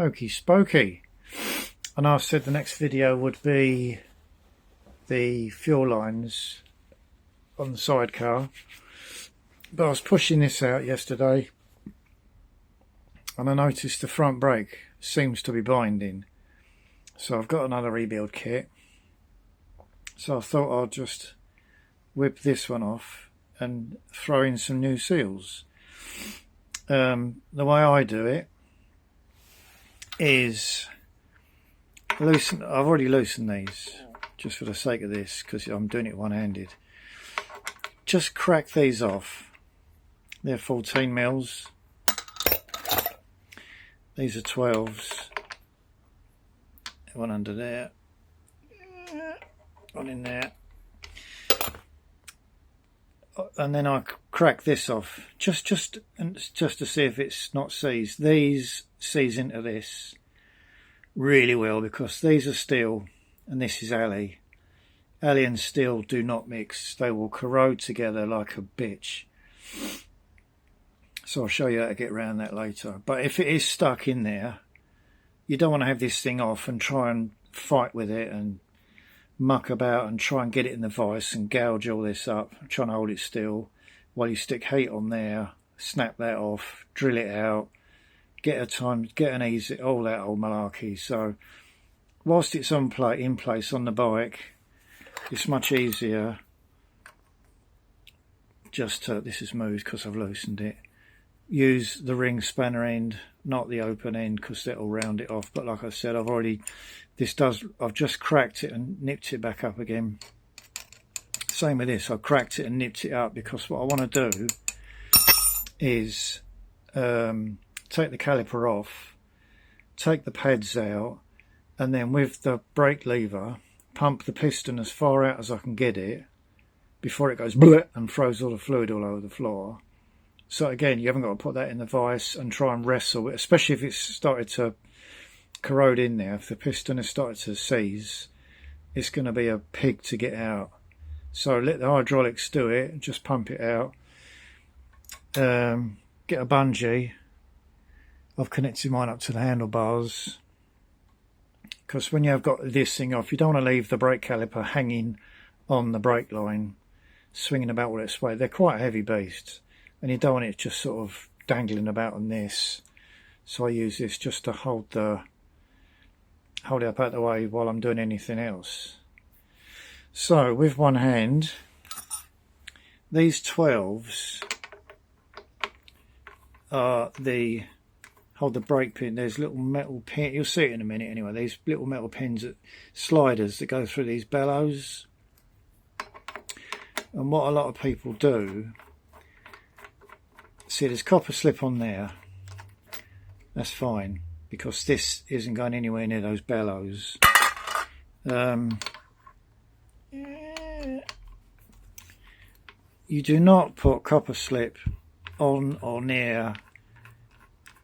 Hokey spokey. And I said the next video would be the fuel lines on the sidecar, but I was pushing this out yesterday and I noticed the front brake seems to be binding, so I've got another rebuild kit, so I thought I'd just whip this one off and throw in some new seals. The way I do it is I've already loosened these just for the sake of this because I'm doing it one-handed. Just crack these off. They're 14 mils. These are 12s. One under there, one in there, and then I crack this off just to see if it's not seized. These seize into this really well because these are steel and this is alley. Alley and steel do not mix. They will corrode together like a bitch. So I'll show you how to get around that later. But if it is stuck in there, you don't want to have this thing off and try and fight with it and muck about and try and get it in the vise and gouge all this up, trying to hold it still while you stick heat on there, snap that off, drill it out, get an ease, all that old malarkey. So whilst it's in place on the bike, it's much easier just to, this is moved because I've loosened it, use the ring spanner end, not the open end, because that'll round it off. But like I said, I've just cracked it and nipped it back up again. Same with this, I cracked it and nipped it up because what I want to do is take the caliper off, take the pads out, and then with the brake lever pump the piston as far out as I can get it before it goes bleh and throws all the fluid all over the floor. So again, you haven't got to put that in the vise and try and wrestle it, especially if it's started to corrode in there. If the piston has started to seize, it's going to be a pig to get out. So let the hydraulics do it, just pump it out. Get a bungee. I've connected mine up to the handlebars, because when you have got this thing off, you don't want to leave the brake caliper hanging on the brake line, swinging about all its weight. They're quite heavy beasts, and you don't want it just sort of dangling about on this. So I use this just to hold it up out of the way while I'm doing anything else. So with one hand, these 12s are hold the brake pin. There's little metal pin, you'll see it in a minute anyway, these little metal pins, sliders that go through these bellows. And what a lot of people do, see there's copper slip on there, that's fine because this isn't going anywhere near those bellows. You do not put copper slip on or near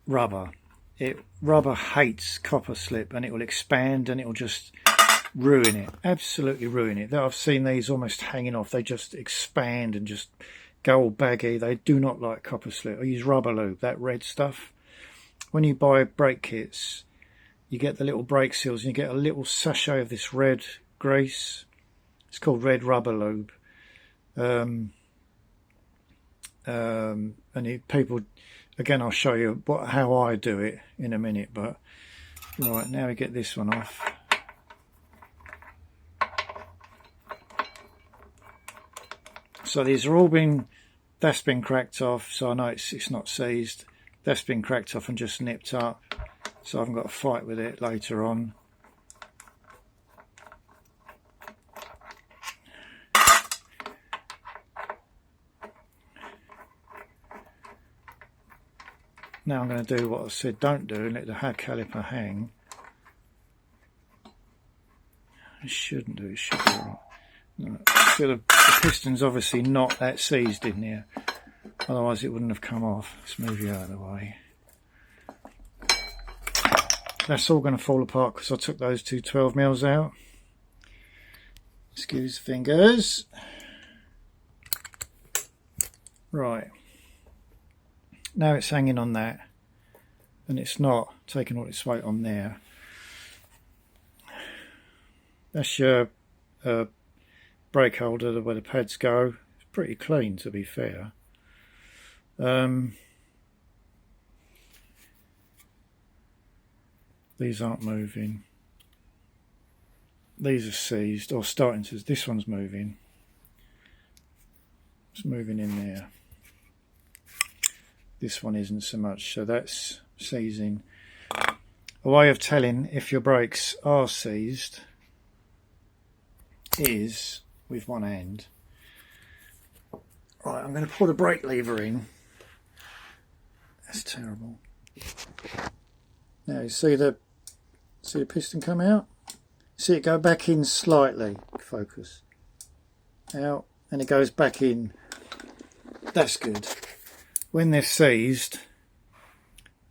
rubber. Rubber hates copper slip, and it will expand and it will just ruin it, absolutely ruin it. I've seen these almost hanging off. They just expand and just go all baggy. They do not like copper slip. I use rubber lube, that red stuff. When you buy brake kits, you get the little brake seals and you get a little sachet of this red grease. It's called red rubber lube. People, again, I'll show you how I do it in a minute. But right, now we get this one off. So these are all that's been cracked off, so I know it's not seized. That's been cracked off and just nipped up, so I haven't got to fight with it later on. Now I'm going to do what I said don't do and let the caliper hang. It shouldn't do, it should be alright. No. So the piston's obviously not that seized in there, otherwise it wouldn't have come off. Let's move you out of the way. That's all going to fall apart because I took those two 12 mils out. Excuse the fingers. Right. Now it's hanging on that, and it's not taking all its weight on there. That's your brake holder where the pads go. It's pretty clean, to be fair. These aren't moving. These are seized, or starting to. This one's moving. It's moving in there. This one isn't so much, so that's seizing. A way of telling if your brakes are seized is with one hand. Right, I'm going to pull the brake lever in. That's terrible. Now you see the piston come out? See it go back in slightly. Focus. Out, and it goes back in. That's good. When they're seized,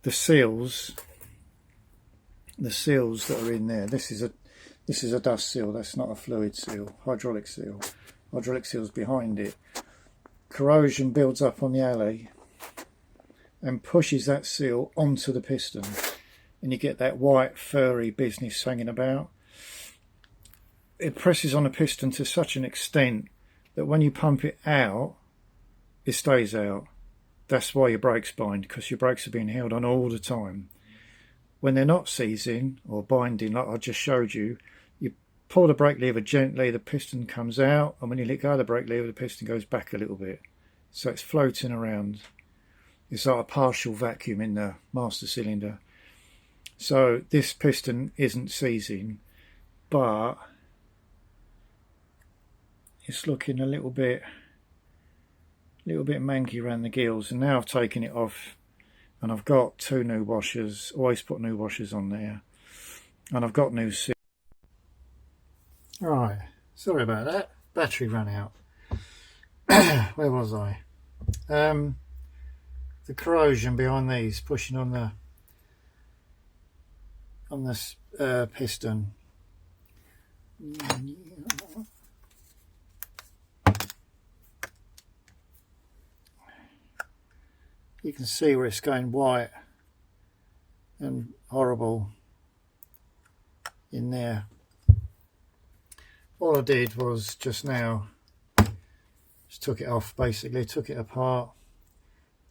the seals that are in there, this is a dust seal, that's not a fluid seal, hydraulic seal. Hydraulic seal's behind it. Corrosion builds up on the alley and pushes that seal onto the piston, and you get that white furry business hanging about. It presses on the piston to such an extent that when you pump it out, it stays out. That's why your brakes bind, because your brakes are being held on all the time. When they're not seizing or binding, like I just showed you, you pull the brake lever gently, the piston comes out, and when you let go of the brake lever, the piston goes back a little bit. So it's floating around. It's like a partial vacuum in the master cylinder. So this piston isn't seizing, but it's looking a little bit manky around the gills, and now I've taken it off and I've got 2 new washers. Always put new washers on there, and I've got new seals. Right, sorry about that, battery ran out. Where was I? The corrosion behind these, pushing on this piston. You can see where it's going white and horrible in there. All I did was just now just took it off, basically took it apart,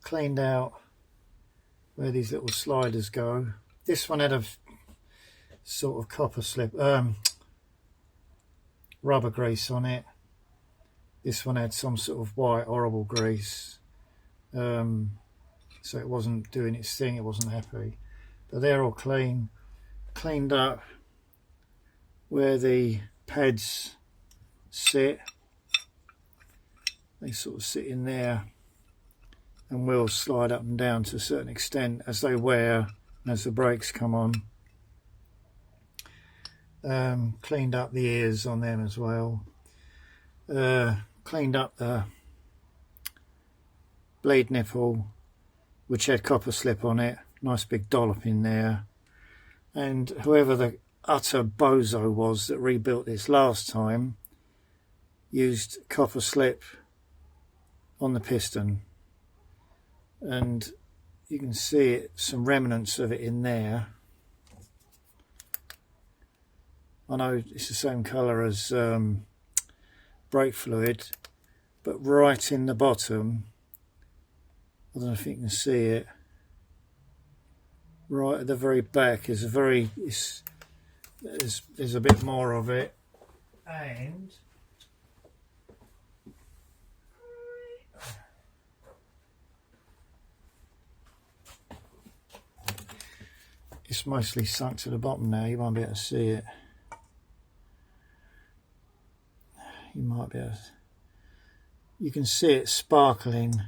cleaned out where these little sliders go. This one had a sort of copper slip, rubber grease on it. This one had some sort of white horrible grease. So it wasn't doing its thing, it wasn't happy. But they're all cleaned up where the pads sit. They sort of sit in there and will slide up and down to a certain extent as they wear and as the brakes come on. Cleaned up the ears on them as well. Cleaned up the bleed nipple, which had copper slip on it, nice big dollop in there. And whoever the utter bozo was that rebuilt this last time used copper slip on the piston, and you can see it, some remnants of it in there. I know it's the same colour as brake fluid, but right in the bottom, I don't know if you can see it, right at the very back is there's a bit more of it, and it's mostly sunk to the bottom now. You won't be able to see it. You might be able to, you can see it sparkling.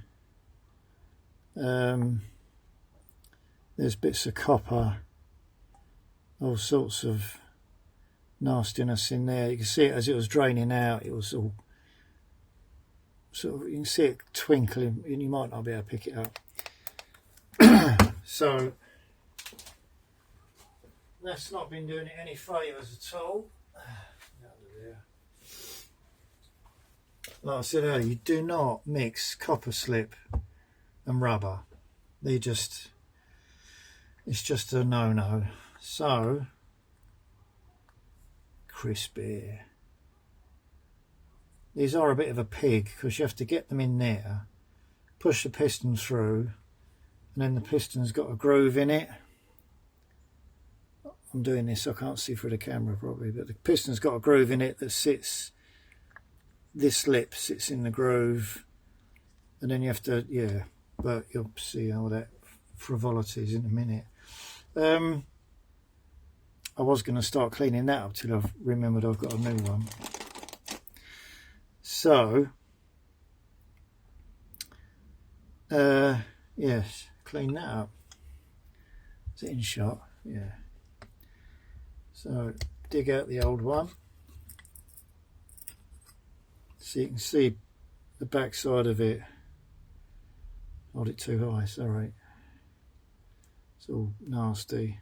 There's bits of copper, all sorts of nastiness in there. You can see it as it was draining out, it was all sort of, you can see it twinkling, and you might not be able to pick it up. So that's not been doing it any favours at all. Like I said earlier, you do not mix copper slip and rubber. They just, It's just a no-no. So, crisp air. These are a bit of a pig because you have to get them in there, push the piston through, and then the piston's got a groove in it. I'm doing this, I can't see through the camera properly, but the piston's got a groove in it that sits, this lip sits in the groove, and then you have to, yeah, but you'll see all that frivolity is in a minute. I was going to start cleaning that up till I've remembered I've got a new one. So, yes, clean that up. Is it in shot? Yeah. So, dig out the old one. So you can see the back side of it. Hold it too high, sorry. It's all nasty.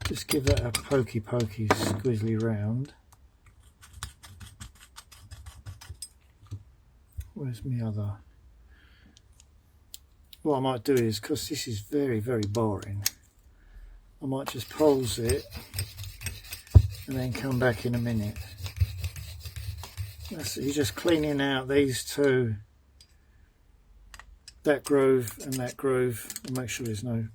Just give that a pokey squizzly round. Where's my other? What I might do is, because this is very boring, I might just pause it and then come back in a minute. That's it. You're just cleaning out these two, that groove and that groove, and make sure there's no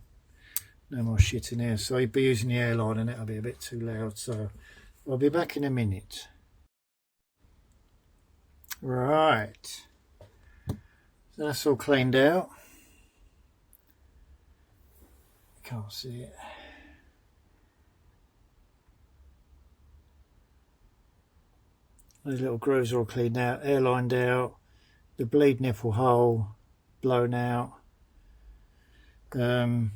more shit in here. So you'd be using the airline and it'll be a bit too loud, so I'll be back in a minute. Right, so that's all cleaned out. Can't see it. Those little grooves are all cleaned out, airlined out, the bleed nipple hole blown out. You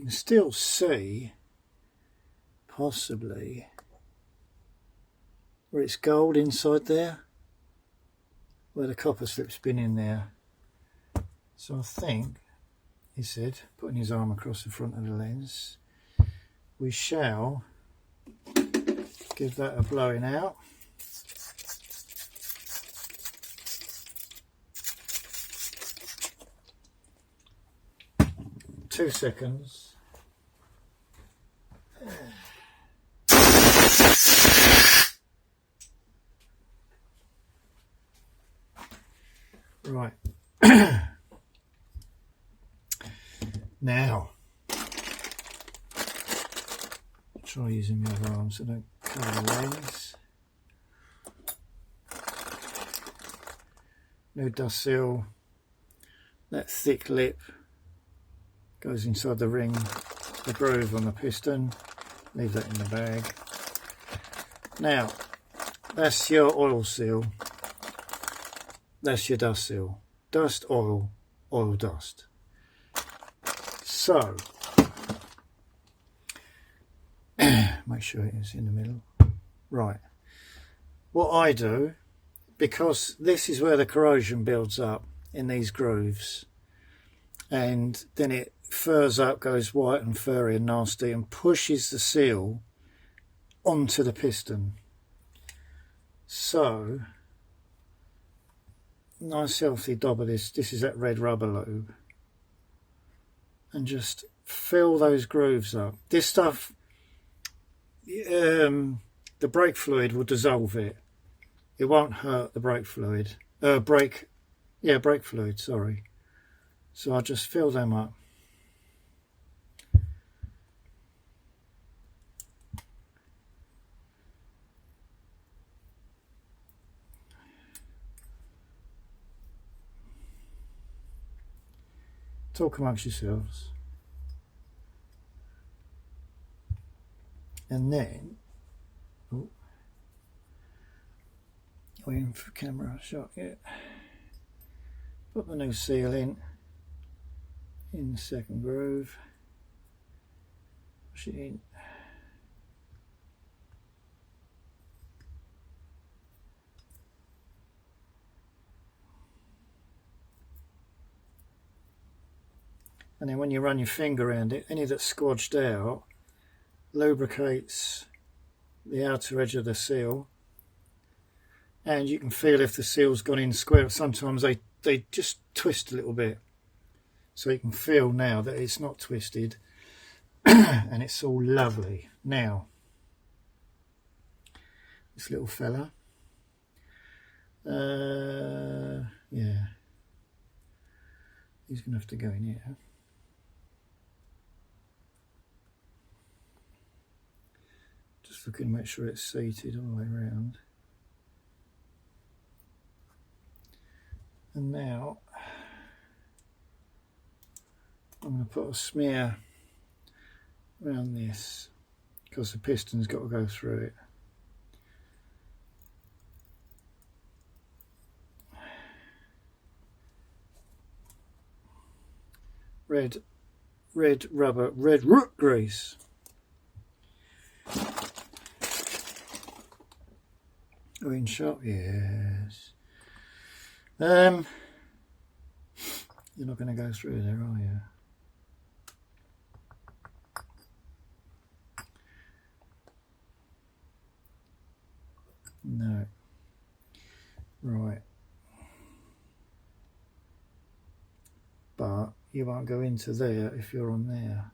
can still see possibly where it's gold inside there, where the copper slip's been in there. So I think, he said, putting his arm across the front of the lens, we shall give that a blowing out. Two seconds. Right. Now, try using my other arm so I don't cover the lens. No dust seal. That thick lip goes inside the ring, the groove on the piston. Leave that in the bag. Now, that's your oil seal. That's your dust seal. Dust, oil, oil, dust. So, make sure it is in the middle. Right. What I do, because this is where the corrosion builds up in these grooves, and then it furs up, goes white and furry and nasty, and pushes the seal onto the piston. So, nice healthy dob of this is that red rubber lube, and just fill those grooves up. This stuff, the brake fluid will dissolve it. It won't hurt the brake fluid. Brake fluid, sorry. So I'll just fill them up. Talk amongst yourselves. And then, waiting for camera shot yet. Put the new seal in the second groove. Push it in. And then when you run your finger around it, any that's squodged out lubricates the outer edge of the seal, and you can feel if the seal's gone in square. Sometimes they just twist a little bit, so you can feel now that it's not twisted and it's all lovely. Now this little fella, yeah, he's gonna have to go in here. Just looking to make sure it's seated all the way around. And now I'm going to put a smear around this because the piston's got to go through it. Red rubber, red root grease. Green shop, yes. You're not going to go through there, are you? No. Right. But you won't go into there if you're on there.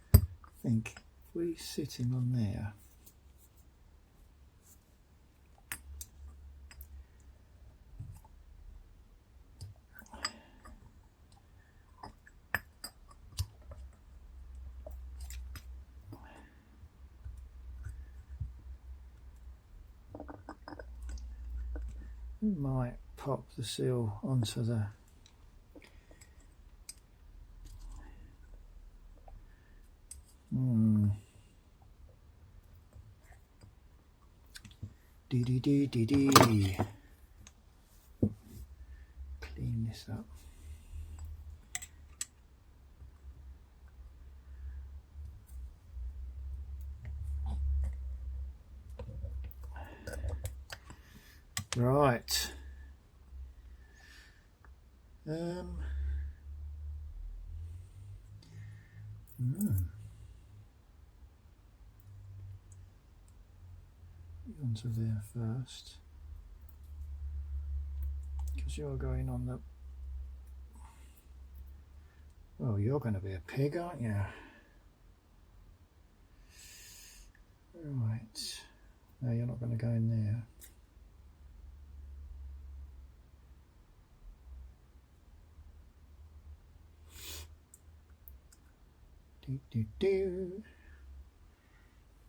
I think if we sit him on there, we might pop the seal onto the Clean this up. Right. Onto there first, because you're going on the, well, you're going to be a pig, aren't you? Right, no, you're not going to go in there.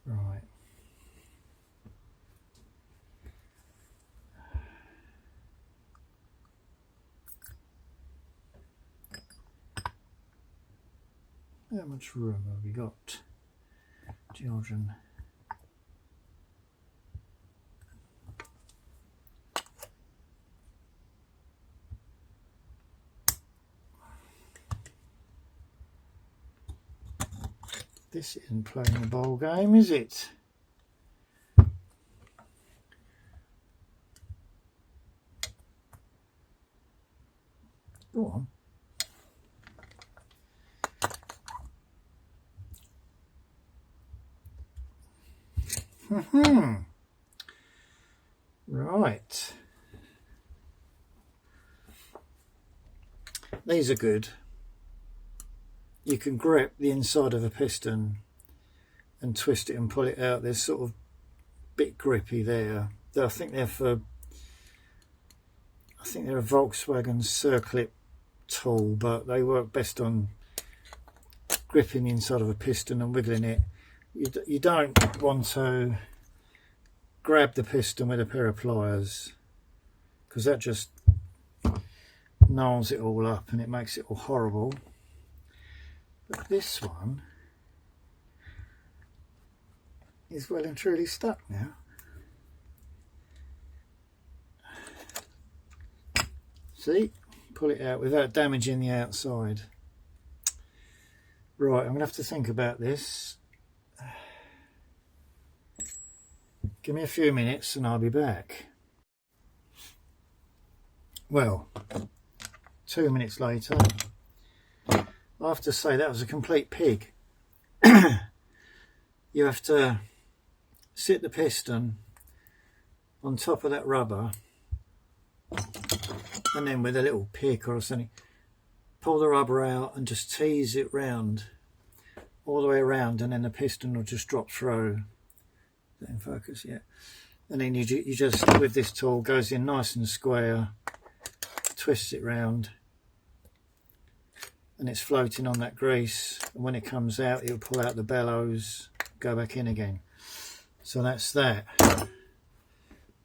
Right. How much room have we got, children? This isn't playing the ball game, is it? Go on. Right. These are good. You can grip the inside of a piston and twist it and pull it out. They're sort of bit grippy there. I think they're a Volkswagen circlip tool, but they work best on gripping the inside of a piston and wiggling it. You don't want to grab the piston with a pair of pliers, because that just gnarls it all up and it makes it all horrible. But this one is well and truly stuck now. See? Pull it out without damaging the outside. Right, I'm going to have to think about this. Give me a few minutes and I'll be back. Well, 2 minutes later, I have to say that was a complete pig. You have to sit the piston on top of that rubber, and then with a little pick or something, pull the rubber out and just tease it round, all the way around, and then the piston will just drop through. Is that in focus? Yeah. And then you just, with this tool, goes in nice and square, twists it round, and it's floating on that grease, and when it comes out it'll pull out the bellows, go back in again. So that's that.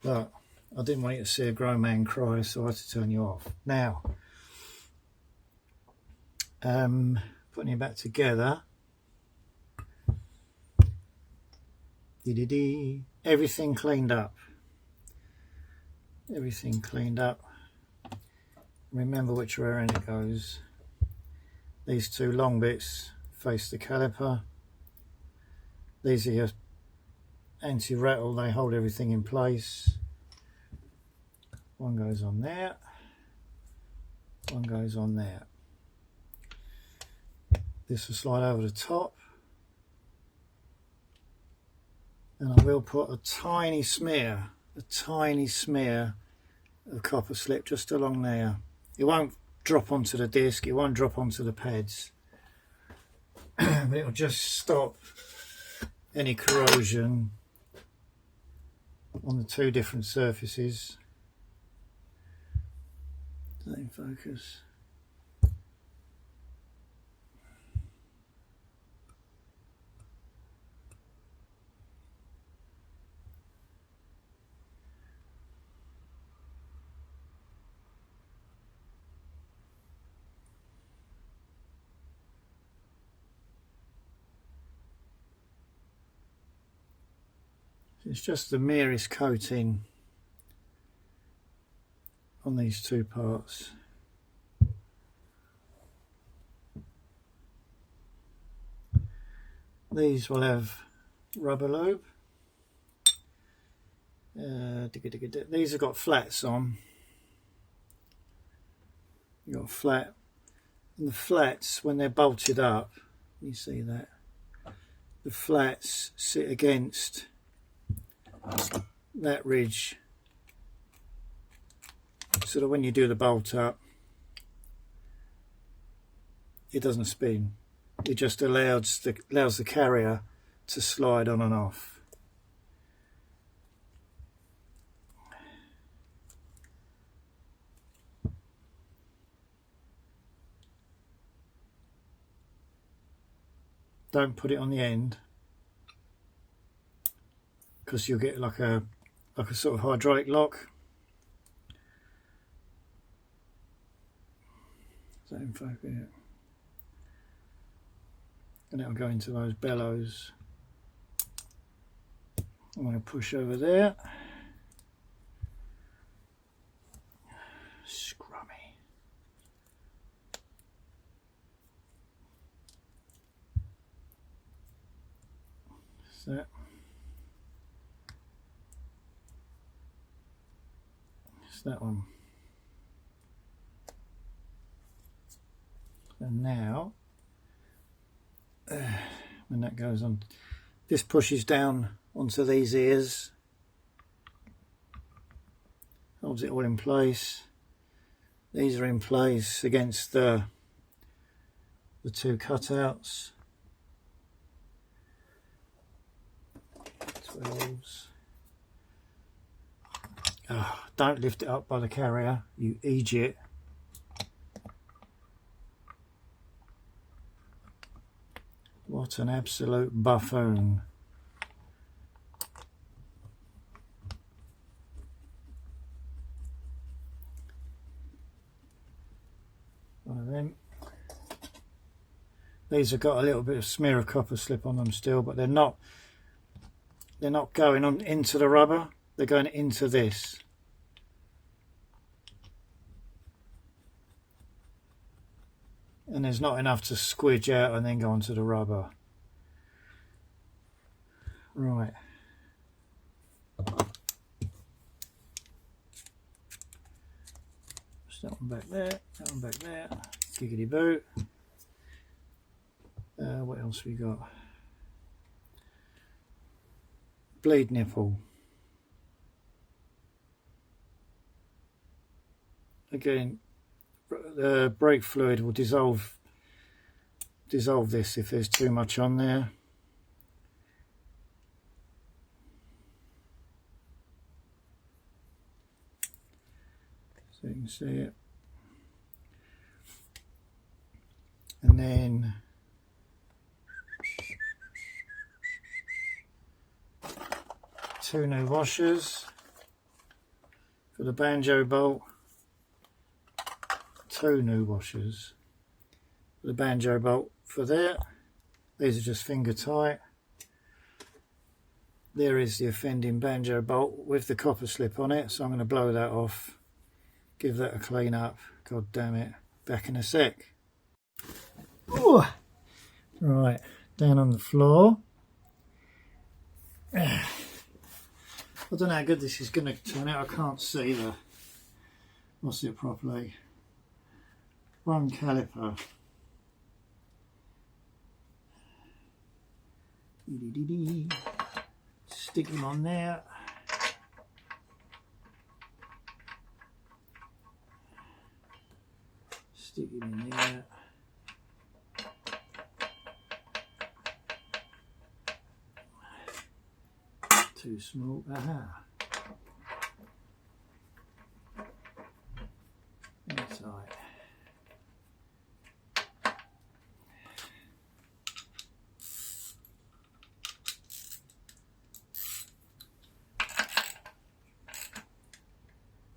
But I didn't want you to see a grown man cry, so I had to turn you off. Now, putting it back together. Everything cleaned up. Everything cleaned up. Remember which way around it goes. These two long bits face the caliper. These are your anti-rattle, they hold everything in place. One goes on there, one goes on there. This will slide over the top, and I will put a tiny smear of copper slip just along there. It won't drop onto the disc, it won't drop onto the pads, but it'll just stop any corrosion on the two different surfaces. Same focus. It's just the merest coating on these two parts. These will have rubber lube. These have got flats on. You've got flat, and the flats, when they're bolted up, you see that the flats sit against that ridge, so that when you do the bolt up, it doesn't spin. It just allows the carrier to slide on and off. Don't put it on the end, because you'll get like a sort of hydraulic lock. Same focus, yeah. And it'll go into those bellows. I'm going to push over there. Scrummy. So it's that one. And now, when that goes on, this pushes down onto these ears, holds it all in place. These are in place against the two cutouts. 12s. Oh, don't lift it up by the carrier, you idiot. What an absolute buffoon. One of them. These have got a little bit of smear of copper slip on them still, but they're not going on into the rubber, they're going into this. And there's not enough to squidge out and then go onto the rubber. Right. Just that one back there, that one back there. Giggity boo. else we got? Bleed nipple. Again, the brake fluid will dissolve this if there's too much on there. So you can see it. And then two new washers for the banjo bolt. Two new washers for the banjo bolt for there. These are just finger tight. There is the offending banjo bolt with the copper slip on it, so I'm going to blow that off, give that a clean up. God damn it. Back in a sec. Ooh. Right, down on the floor. I don't know how good this is going to turn out. I can't see the what's it properly. One caliper. Stick them on there. Stick it in there. Too small. Aha. That's right.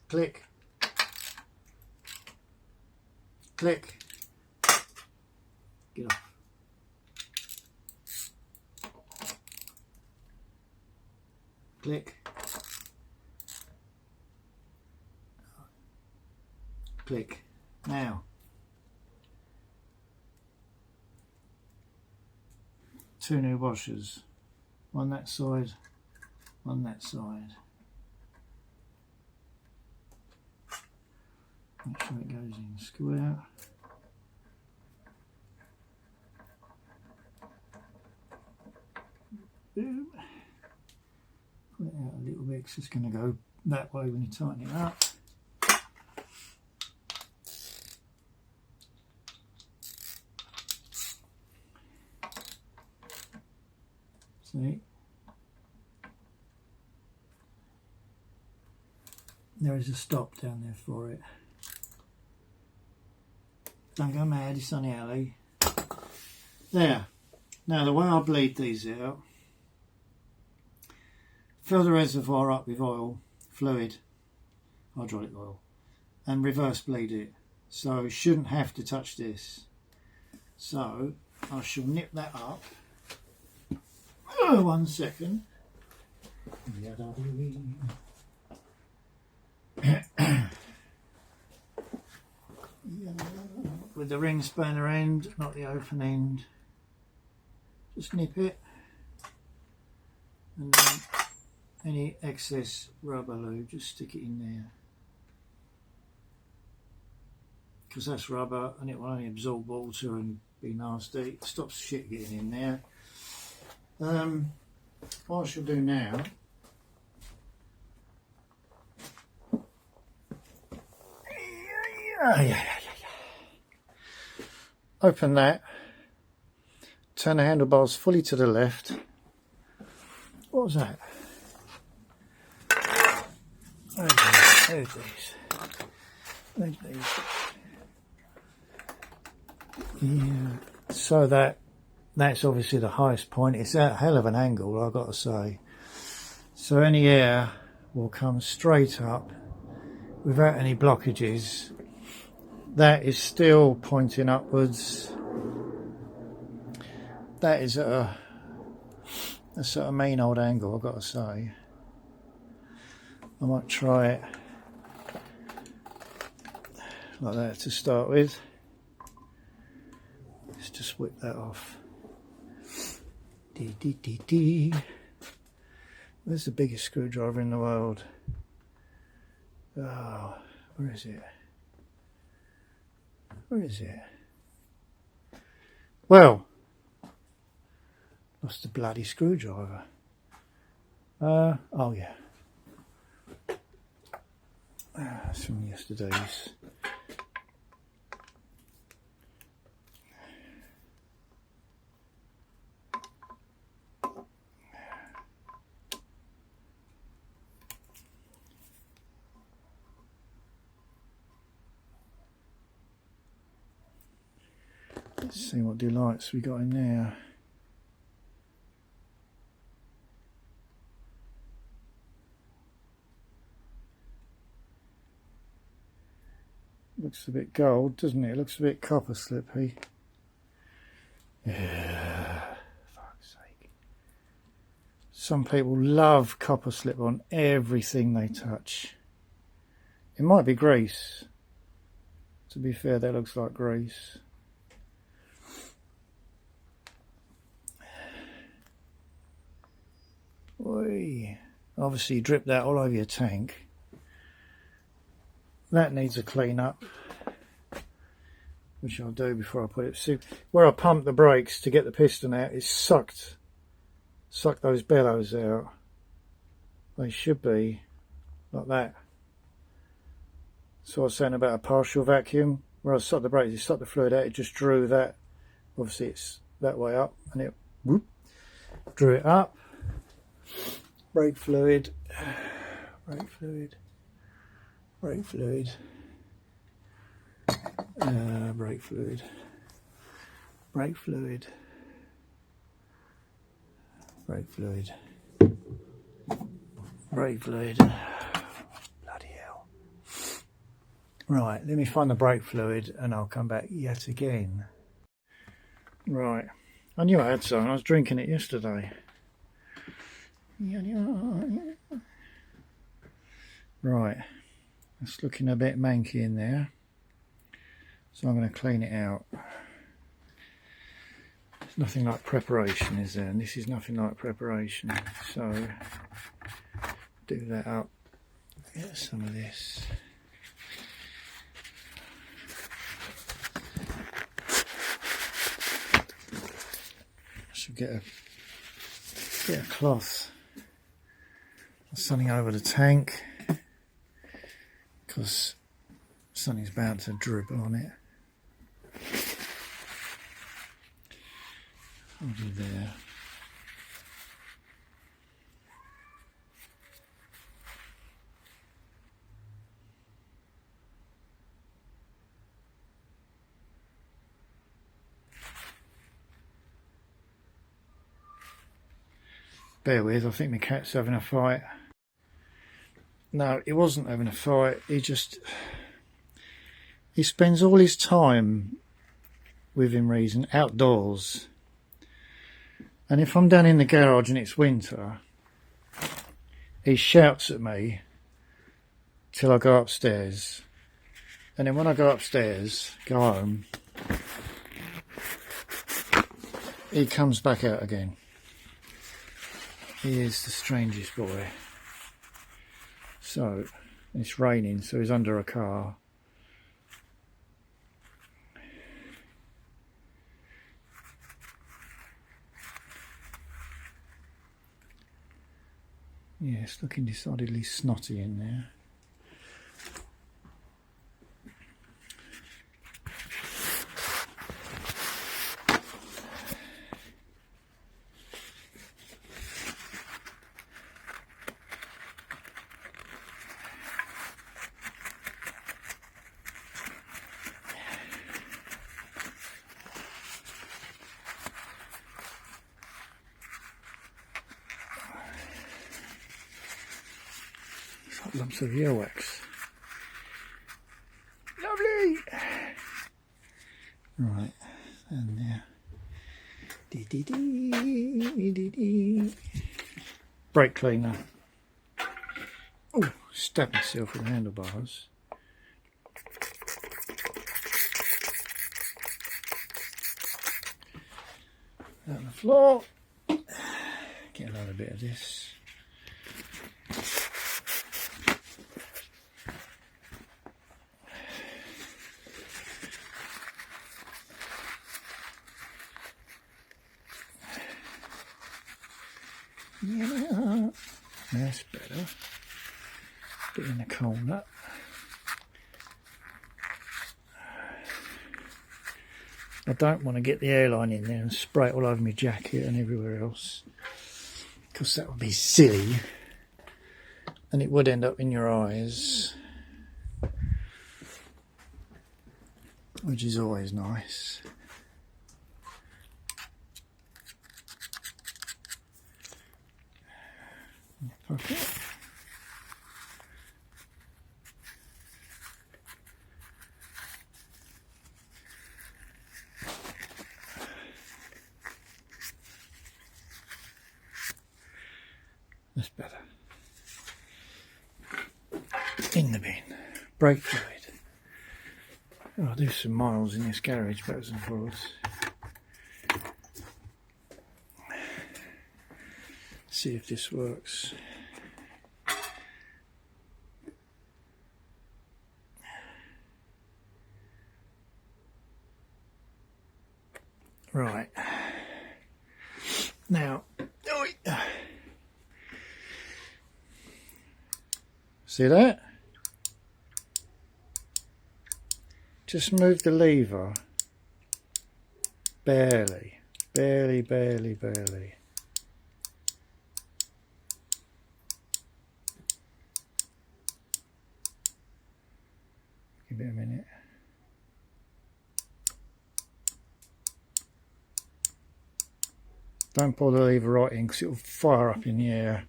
Click. Click. Get off. Click. Click. Now. Two new washers. One that side, one that side. Make sure it goes in square. Boom. Put it out a little bit because it's going to go that way when you tighten it up. See? There is a stop down there for it. Don't go mad, it's on the alley. There. Now the way I bleed these out, fill the reservoir up with oil, fluid, hydraulic oil, and reverse bleed it. So you shouldn't have to touch this. So I shall nip that up. Oh, 1 second. With the ring spanner end, not the open end. Just nip it, and then any excess rubber lube, just stick it in there, because that's rubber and it will only absorb water and be nasty. It stops shit getting in there. What I shall do now, open that, turn the handlebars fully to the left. What was that? Where's these? Where's these? Yeah, so that's obviously the highest point. It's a hell of an angle, I've got to say. So any air will come straight up without any blockages. That is still pointing upwards. That is at a sort of mean old angle, I've got to say. I might try it like that to start with. Let's just whip that off. Where's the biggest screwdriver in the world? Oh, where is it? Where is it? Well, Lost the bloody screwdriver. Oh yeah. That's from yesterday's. Let's see what delights we got in there. Looks a bit gold, doesn't it? It looks a bit copper slippy. Yeah, fuck's sake. Some people love copper slip on everything they touch. It might be grease. To be fair, that looks like grease. Oi. Obviously you drip that all over your tank. That needs a clean up, which I'll do before I put it. See, where I pumped the brakes to get the piston out, it's sucked those bellows out. They should be like that. So I was saying about a partial vacuum, where I sucked the brakes, it sucked the fluid out, it just drew that. Obviously it's that way up, and it whoop, drew it up. Brake fluid, brake fluid, brake fluid, brake fluid, brake fluid, brake fluid, brake fluid. Bloody hell. Right, let me find the brake fluid and I'll come back yet again. Right, I knew I had some, I was drinking it yesterday. Right, it's looking a bit manky in there, so I'm going to clean it out. There's nothing like preparation, is there? And this is nothing like preparation, so do that up. Get some of this. I should get a cloth. Something over the tank, because something's about to dribble on it. I'll do there. Bear with, I think my cat's having a fight. No, he wasn't having a fight. He spends all his time, within reason, outdoors. And if I'm down in the garage and it's winter, he shouts at me till I go upstairs. And then when I go upstairs, go home, he comes back out again. He is the strangest boy. So, it's raining, so he's under a car. Yeah, it's looking decidedly snotty in there. Lumps of earwax. Lovely! Right, and there. Brake cleaner. Oh, stab myself with the handlebars. Out on the floor. Get another bit of this. Yeah, that's better. Bit in the corner. I don't want to get the airline in there and spray it all over my jacket and everywhere else, because that would be silly and it would end up in your eyes, which is always nice. Pocket. That's better. In the bin. Brake fluid. Oh, I'll do some miles in this garage backwards and forwards. See if this works. Right. Now, see that? Just move the lever. Barely. Barely, barely, barely. Give it a minute. Don't pull the lever right in because it will fire up in the air.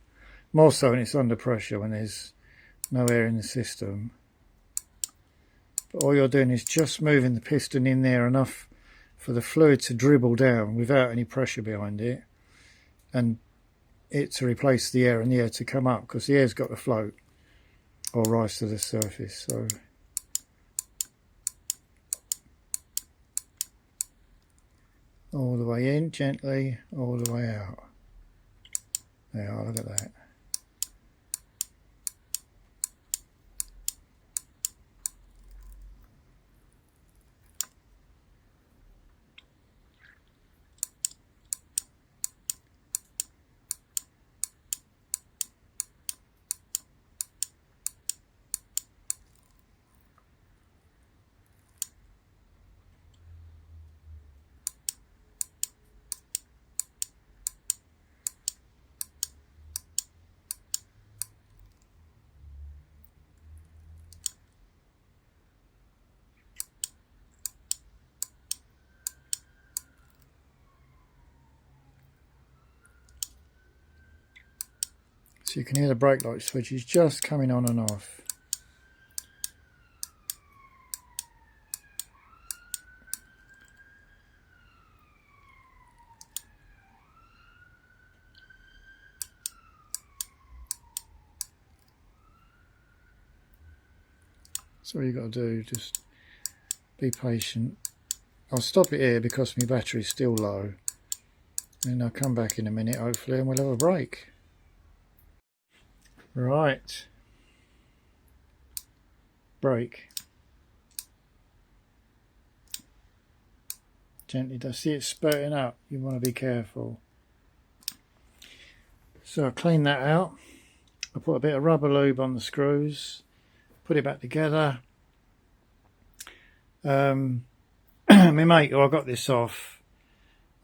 More so when it's under pressure, when there's no air in the system. But all you're doing is just moving the piston in there enough for the fluid to dribble down without any pressure behind it, and it to replace the air and the air to come up, because the air's got to float or rise to the surface. So all the way in, gently, all the way out. There, look at that. So you can hear the brake light switch is just coming on and off. So all you got to do, just be patient. I'll stop it here because my battery's still low. And I'll come back in a minute hopefully and we'll have a break. Right. Brake. Gently, do see it spurting up? You want to be careful. So I clean that out. I put a bit of rubber lube on the screws, put it back together. My mate, who I got this off,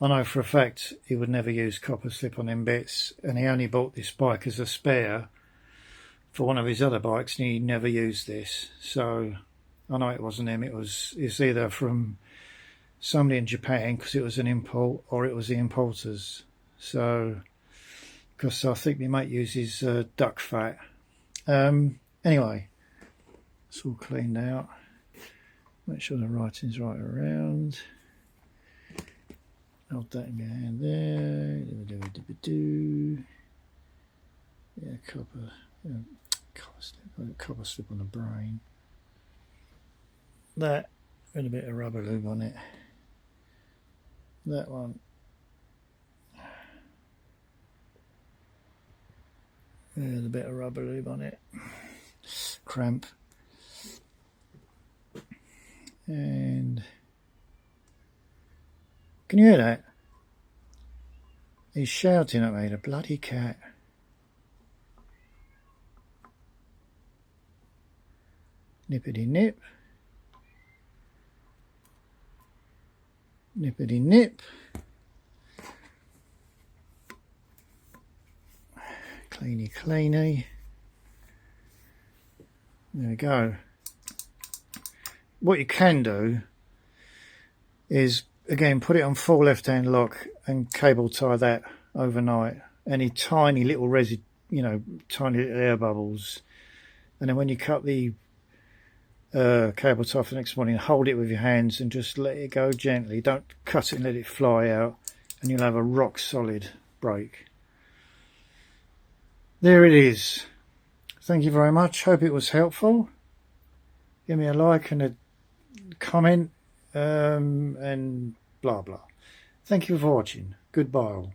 I know for a fact he would never use copper slip-on in bits, and he only bought this bike as a spare for one of his other bikes, and he never used this. So I know it wasn't him. It's either from somebody in Japan, because it was an import, or it was the importers. So, because I think my mate uses duck fat. Anyway, it's all cleaned out. Make sure the writing's right around. Hold that in my hand there. Yeah, copper. Yeah, copper slip on the brain. That with a bit of rubber lube on it. That one. With a bit of rubber lube on it. Cramp. And can you hear that? He's shouting at me, the bloody cat. Nippity nip. Nippity nip. Cleany cleany. There we go. What you can do is, again, put it on full left-hand lock and cable tie that overnight. Any tiny little residue, you know, tiny little air bubbles. And then when you cut the cable tie for the next morning, hold it with your hands and just let it go gently. Don't cut it and let it fly out, and you'll have a rock solid brake. There it is. Thank you very much. Hope it was helpful. Give me a like and a comment and blah blah. Thank you for watching. Goodbye all.